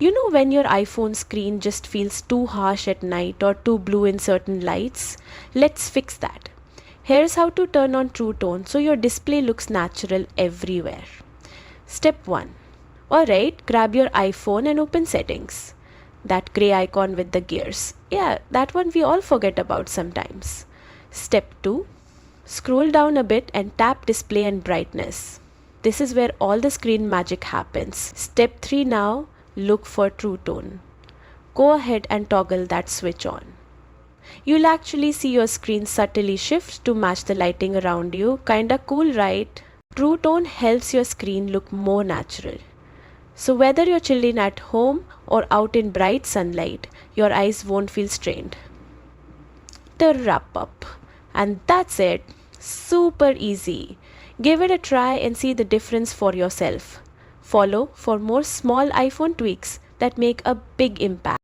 You know when your iPhone screen just feels too harsh at night or too blue in certain lights? Let's fix that. Here's how to turn on True Tone so your display looks natural everywhere. Step 1. Alright, grab your iPhone and open settings. That grey icon with the gears. Yeah, that one we all forget about sometimes. Step 2. Scroll down a bit and tap display and brightness. This is where all the screen magic happens. Step 3 now, look for True Tone. Go ahead and toggle that switch on. You'll actually see your screen subtly shift to match the lighting around you. Kinda cool, right? True Tone helps your screen look more natural. So whether you're chilling at home or out in bright sunlight, your eyes won't feel strained. To wrap up. And that's it. Super easy. Give it a try and see the difference for yourself. Follow for more small iPhone tweaks that make a big impact.